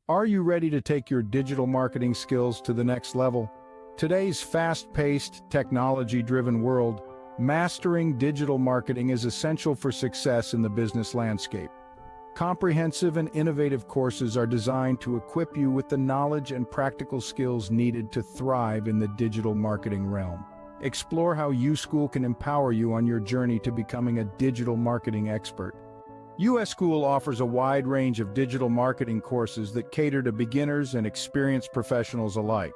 Are you ready to take your digital marketing skills to the next level? Today's fast-paced, technology-driven world, mastering digital marketing is essential for success in the business landscape. Comprehensive and innovative courses are designed to equip you with the knowledge and practical skills needed to thrive in the digital marketing realm. Explore how USchool can empower you on your journey to becoming a digital marketing expert. USchool offers a wide range of digital marketing courses that cater to beginners and experienced professionals alike.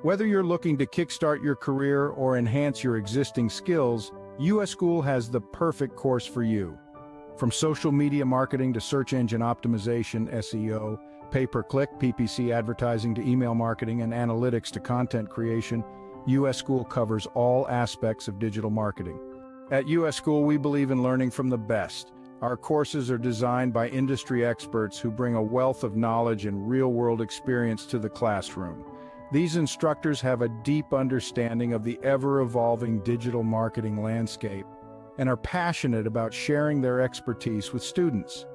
Whether you're looking to kickstart your career or enhance your existing skills, USchool has the perfect course for you. From social media marketing to search engine optimization, SEO, pay-per-click, PPC advertising to email marketing and analytics to content creation, USchool covers all aspects of digital marketing. At USchool, we believe in learning from the best. Our courses are designed by industry experts who bring a wealth of knowledge and real-world experience to the classroom. These instructors have a deep understanding of the ever-evolving digital marketing landscape and are passionate about sharing their expertise with students.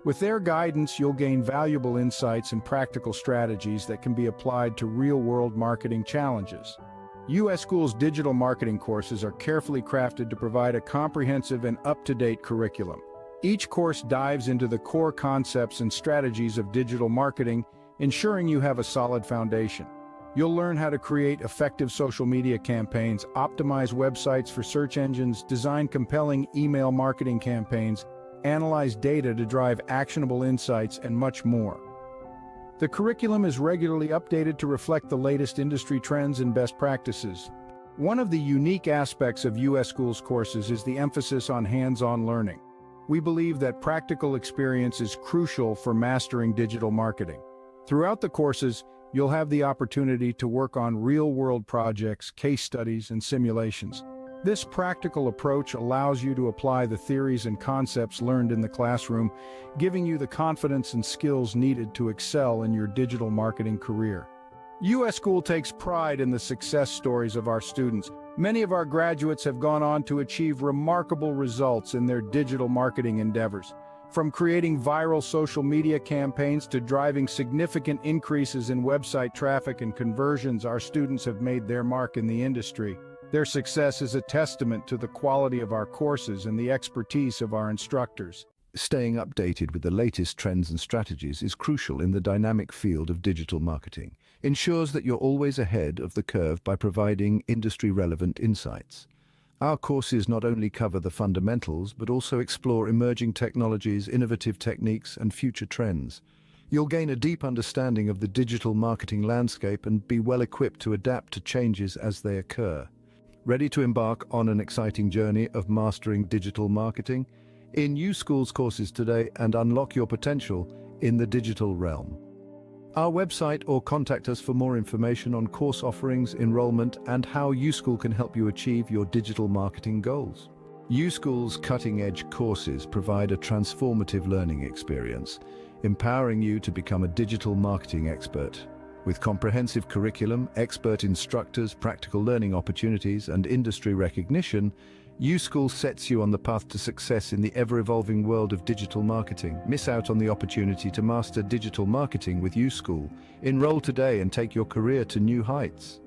With their guidance, you'll gain valuable insights and practical strategies that can be applied to real-world marketing challenges. USchool's digital marketing courses are carefully crafted to provide a comprehensive and up-to-date curriculum. Each course dives into the core concepts and strategies of digital marketing, ensuring you have a solid foundation. You'll learn how to create effective social media campaigns, optimize websites for search engines, design compelling email marketing campaigns, analyze data to drive actionable insights, and much more. The curriculum is regularly updated to reflect the latest industry trends and best practices. One of the unique aspects of USchool's courses is the emphasis on hands-on learning. We believe that practical experience is crucial for mastering digital marketing. Throughout the courses, you'll have the opportunity to work on real-world projects, case studies, and simulations. This practical approach allows you to apply the theories and concepts learned in the classroom, giving you the confidence and skills needed to excel in your digital marketing career. USchool takes pride in the success stories of our students. Many of our graduates have gone on to achieve remarkable results in their digital marketing endeavors. From creating viral social media campaigns to driving significant increases in website traffic and conversions, our students have made their mark in the industry. Their success is a testament to the quality of our courses and the expertise of our instructors. Staying updated with the latest trends and strategies is crucial in the dynamic field of digital marketing. Ensures that you're always ahead of the curve by providing industry-relevant insights. Our courses not only cover the fundamentals, but also explore emerging technologies, innovative techniques, and future trends. You'll gain a deep understanding of the digital marketing landscape and be well equipped to adapt to changes as they occur. Ready to embark on an exciting journey of mastering digital marketing? In USchool's courses today and unlock your potential in the digital realm. Our website or contact us for more information on course offerings, enrollment, and how USchool can help you achieve your digital marketing goals. USchool's cutting-edge courses provide a transformative learning experience, empowering you to become a digital marketing expert. With comprehensive curriculum, expert instructors, practical learning opportunities, and industry recognition, USchool sets you on the path to success in the ever-evolving world of digital marketing. Miss out on the opportunity to master digital marketing with USchool. Enroll today and take your career to new heights.